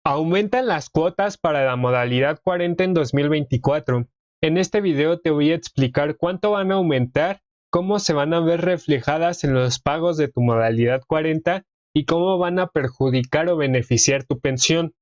Aumentan las cuotas para la modalidad 40 en 2024. En este video te voy a explicar cuánto van a aumentar, cómo se van a ver reflejadas en los pagos de tu modalidad 40 y cómo van a perjudicar o beneficiar tu pensión.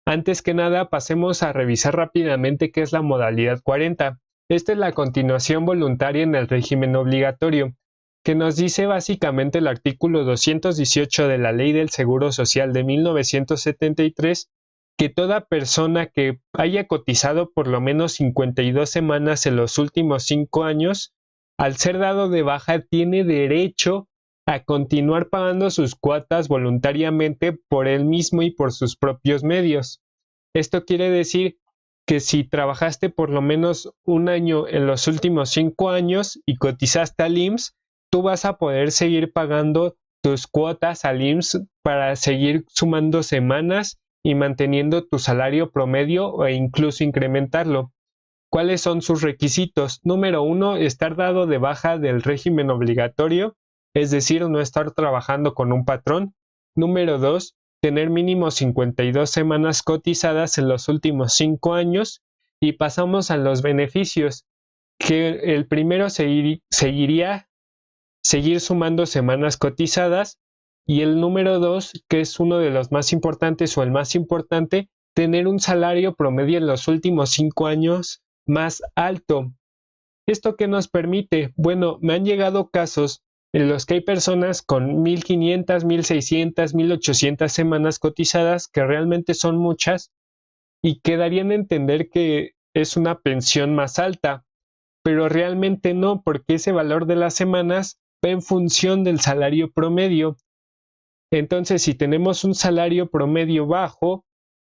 Antes que nada, pasemos a revisar rápidamente qué es la modalidad 40. Esta es la continuación voluntaria en el régimen obligatorio, que nos dice básicamente el artículo 218 de la Ley del Seguro Social de 1973, que toda persona que haya cotizado por lo menos 52 semanas en los últimos 5 años, al ser dado de baja, tiene derecho a continuar pagando sus cuotas voluntariamente por él mismo y por sus propios medios. Esto quiere decir que si trabajaste por lo menos un año en los últimos 5 años y cotizaste al IMSS, tú vas a poder seguir pagando tus cuotas al IMSS para seguir sumando semanas y manteniendo tu salario promedio e incluso incrementarlo. ¿Cuáles son sus requisitos? Número 1, estar dado de baja del régimen obligatorio, es decir, no estar trabajando con un patrón. Número 2, tener mínimo 52 semanas cotizadas en los últimos 5 años. Y pasamos a los beneficios, que el primero seguir sumando semanas cotizadas, y el número 2, que es uno de los más importantes o el más importante, tener un salario promedio en los últimos 5 años más alto. ¿Esto qué nos permite? Bueno, me han llegado casos en los que hay personas con 1500, 1600, 1800 semanas cotizadas, que realmente son muchas y que darían a entender que es una pensión más alta, pero realmente no, porque ese valor de las semanas va en función del salario promedio. Entonces, si tenemos un salario promedio bajo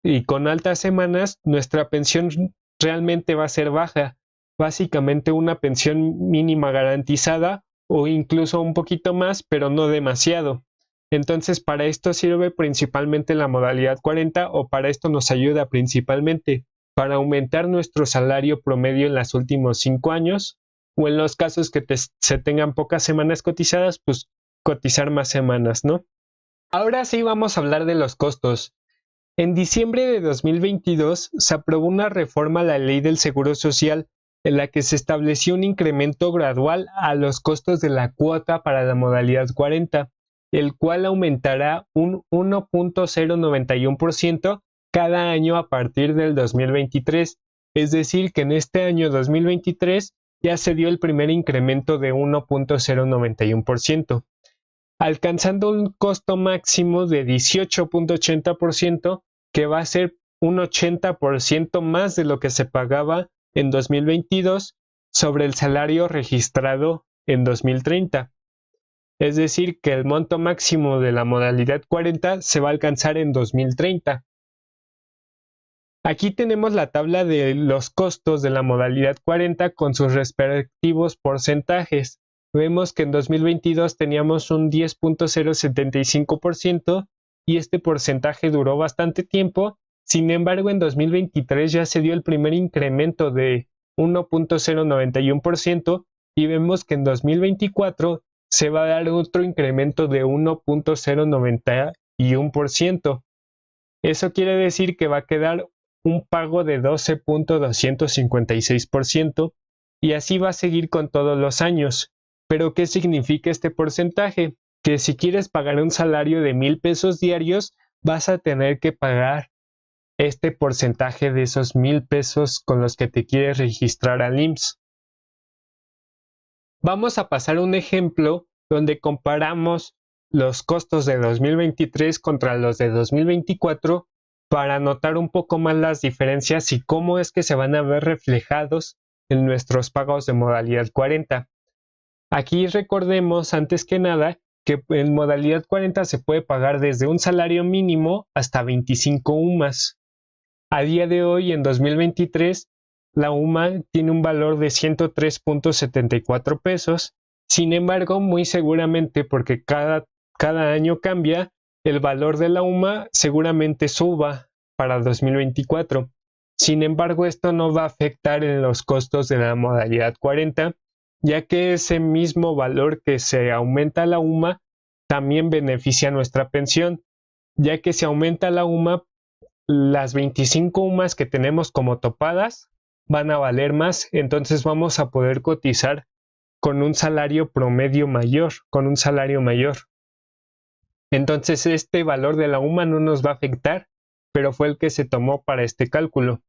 y con altas semanas, nuestra pensión realmente va a ser baja, básicamente una pensión mínima garantizada o incluso un poquito más, pero no demasiado. Entonces, para esto sirve principalmente la modalidad 40, o para esto nos ayuda principalmente para aumentar nuestro salario promedio en los últimos 5 años, o en los casos que se tengan pocas semanas cotizadas, pues cotizar más semanas, ¿no? Ahora sí vamos a hablar de los costos. En diciembre de 2022 se aprobó una reforma a la Ley del Seguro Social en la que se estableció un incremento gradual a los costos de la cuota para la modalidad 40, el cual aumentará un 1.091% cada año a partir del 2023. Es decir, que en este año 2023 ya se dio el primer incremento de 1.091%. alcanzando un costo máximo de 18.80%, que va a ser un 80% más de lo que se pagaba en 2022 sobre el salario registrado en 2030. Es decir, que el monto máximo de la modalidad 40 se va a alcanzar en 2030. Aquí tenemos la tabla de los costos de la modalidad 40 con sus respectivos porcentajes. Vemos que en 2022 teníamos un 10.075% y este porcentaje duró bastante tiempo. Sin embargo, en 2023 ya se dio el primer incremento de 1.091% y vemos que en 2024 se va a dar otro incremento de 1.091%. Eso quiere decir que va a quedar un pago de 12.256% y así va a seguir con todos los años. ¿Pero qué significa este porcentaje? Que si quieres pagar un salario de 1,000 pesos diarios, vas a tener que pagar este porcentaje de esos 1,000 pesos con los que te quieres registrar al IMSS. Vamos a pasar un ejemplo donde comparamos los costos de 2023 contra los de 2024 para notar un poco más las diferencias y cómo es que se van a ver reflejados en nuestros pagos de modalidad 40. Aquí recordemos antes que nada que en modalidad 40 se puede pagar desde un salario mínimo hasta 25 UMAS. A día de hoy, en 2023, la UMA tiene un valor de 103.74 pesos. Sin embargo, muy seguramente, porque cada año cambia, el valor de la UMA seguramente suba para 2024. Sin embargo, esto no va a afectar en los costos de la modalidad 40, ya que ese mismo valor que se aumenta la UMA también beneficia nuestra pensión, ya que si aumenta la UMA, las 25 UMAS que tenemos como topadas van a valer más, entonces vamos a poder cotizar con un salario promedio mayor, con un salario mayor. Entonces este valor de la UMA no nos va a afectar, pero fue el que se tomó para este cálculo.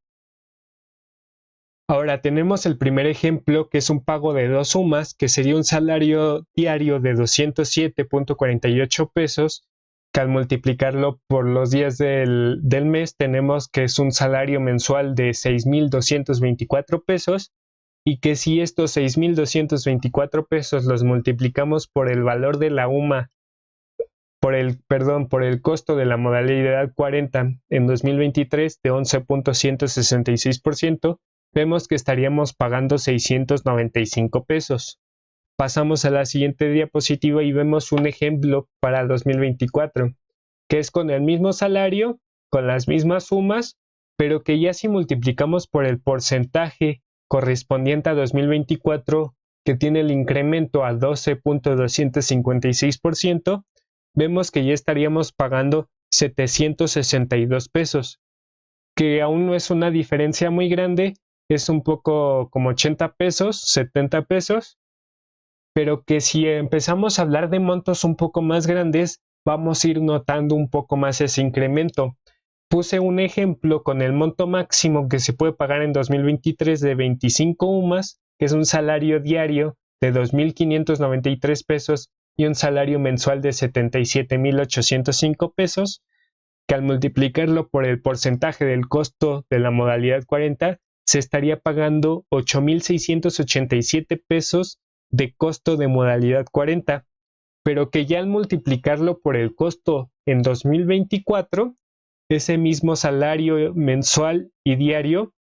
Ahora tenemos el primer ejemplo, que es un pago de 2 UMAS, que sería un salario diario de 207.48 pesos, que al multiplicarlo por los días del mes tenemos que es un salario mensual de 6.224 pesos, y que si estos 6.224 pesos los multiplicamos por el valor de la UMA, por el costo de la modalidad 40 en 2023 de 11.166%, vemos que estaríamos pagando 695 pesos. Pasamos a la siguiente diapositiva y vemos un ejemplo para 2024, que es con el mismo salario, con las mismas sumas, pero que ya si multiplicamos por el porcentaje correspondiente a 2024, que tiene el incremento a 12.256%, vemos que ya estaríamos pagando 762 pesos, que aún no es una diferencia muy grande, es un poco como 80 pesos, 70 pesos, pero que si empezamos a hablar de montos un poco más grandes, vamos a ir notando un poco más ese incremento. Puse un ejemplo con el monto máximo que se puede pagar en 2023 de 25 UMAS, que es un salario diario de 2.593 pesos y un salario mensual de 77.805 pesos, que al multiplicarlo por el porcentaje del costo de la modalidad 40, se estaría pagando 8.687 pesos de costo de modalidad 40, pero que ya al multiplicarlo por el costo en 2024, ese mismo salario mensual y diario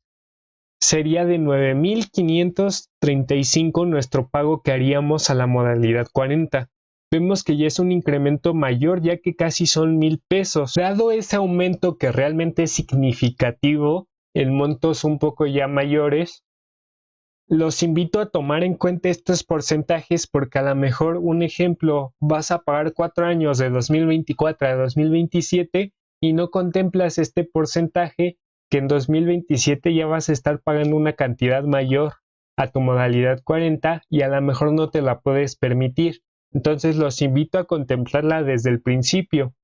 sería de 9.535 nuestro pago que haríamos a la modalidad 40. Vemos que ya es un incremento mayor, ya que casi son 1,000 pesos. Dado ese aumento que realmente es significativo en montos un poco ya mayores, los invito a tomar en cuenta estos porcentajes, porque a lo mejor un ejemplo, vas a pagar 4 años de 2024 a 2027 y no contemplas este porcentaje, que en 2027 ya vas a estar pagando una cantidad mayor a tu modalidad 40 y a lo mejor no te la puedes permitir. Entonces los invito a contemplarla desde el principio.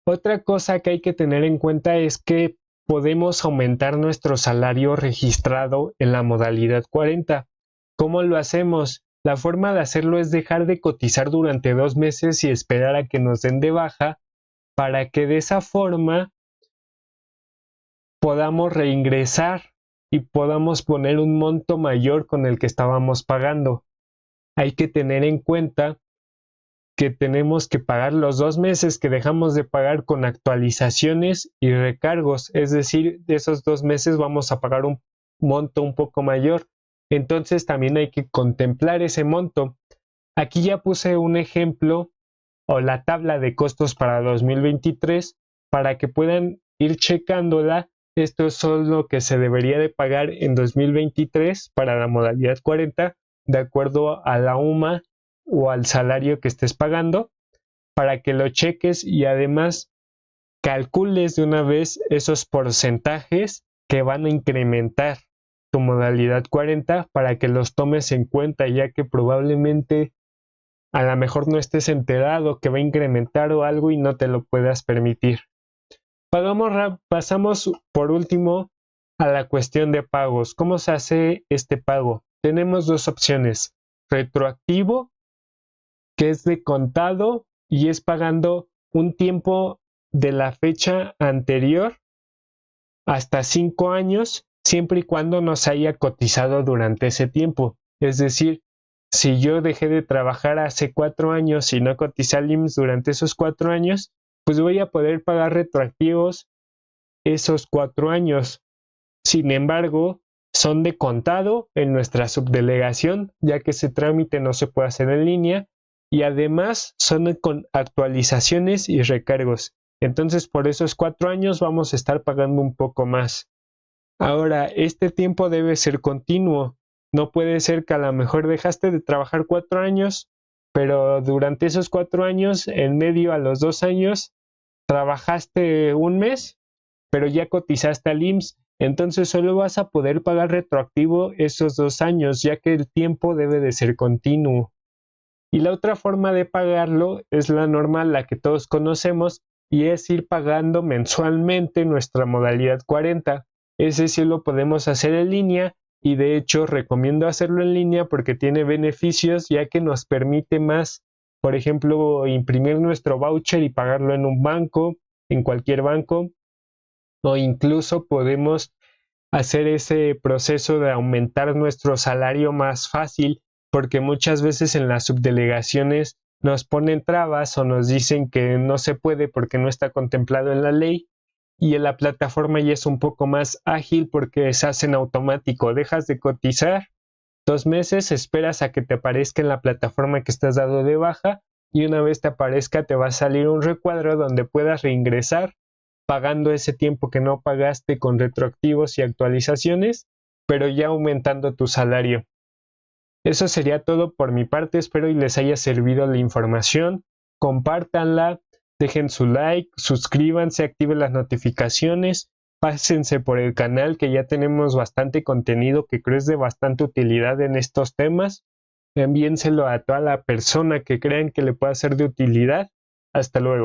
Otra cosa que hay que tener en cuenta es que podemos aumentar nuestro salario registrado en la modalidad 40. ¿Cómo lo hacemos? La forma de hacerlo es dejar de cotizar durante 2 meses y esperar a que nos den de baja, para que de esa forma podamos reingresar y podamos poner un monto mayor con el que estábamos pagando. Hay que tener en cuenta que tenemos que pagar los 2 meses que dejamos de pagar con actualizaciones y recargos, es decir, de esos 2 meses vamos a pagar un monto un poco mayor, entonces también hay que contemplar ese monto. Aquí ya puse un ejemplo o la tabla de costos para 2023 para que puedan ir checándola. Esto es lo que se debería de pagar en 2023 para la modalidad 40, de acuerdo a la UMA o al salario que estés pagando, para que lo cheques y además calcules de una vez esos porcentajes que van a incrementar tu modalidad 40, para que los tomes en cuenta, ya que probablemente a lo mejor no estés enterado que va a incrementar o algo y no te lo puedas permitir. Pasamos por último a la cuestión de pagos. ¿Cómo se hace este pago? Tenemos 2 opciones: retroactivo, que es de contado y es pagando un tiempo de la fecha anterior hasta 5 años, siempre y cuando nos haya cotizado durante ese tiempo. Es decir, si yo dejé de trabajar hace 4 años y no cotizé al IMSS durante esos 4 años, pues voy a poder pagar retroactivos esos 4 años. Sin embargo, son de contado en nuestra subdelegación, ya que ese trámite no se puede hacer en línea, y además son con actualizaciones y recargos. Entonces, por esos 4 años vamos a estar pagando un poco más. Ahora, este tiempo debe ser continuo. No puede ser que a lo mejor dejaste de trabajar 4 años, pero durante esos 4 años, en medio a los 2 años, trabajaste un mes pero ya cotizaste al IMSS, entonces solo vas a poder pagar retroactivo esos 2 años, ya que el tiempo debe de ser continuo. Y la otra forma de pagarlo es la normal, la que todos conocemos, y es ir pagando mensualmente nuestra modalidad 40. Ese sí lo podemos hacer en línea y de hecho recomiendo hacerlo en línea porque tiene beneficios ya que nos permite más, por ejemplo, imprimir nuestro voucher y pagarlo en un banco, en cualquier banco, o incluso podemos hacer ese proceso de aumentar nuestro salario más fácil, porque muchas veces en las subdelegaciones nos ponen trabas o nos dicen que no se puede porque no está contemplado en la ley, y en la plataforma ya es un poco más ágil porque se hace en automático. Dejas de cotizar 2 meses, esperas a que te aparezca en la plataforma que estás dado de baja y una vez te aparezca te va a salir un recuadro donde puedas reingresar pagando ese tiempo que no pagaste con retroactivos y actualizaciones, pero ya aumentando tu salario. Eso sería todo por mi parte, espero y les haya servido la información. Compártanla, dejen su like, suscríbanse, activen las notificaciones, pásense por el canal que ya tenemos bastante contenido que creo es de bastante utilidad en estos temas. Envíenselo a toda la persona que crean que le pueda ser de utilidad. Hasta luego.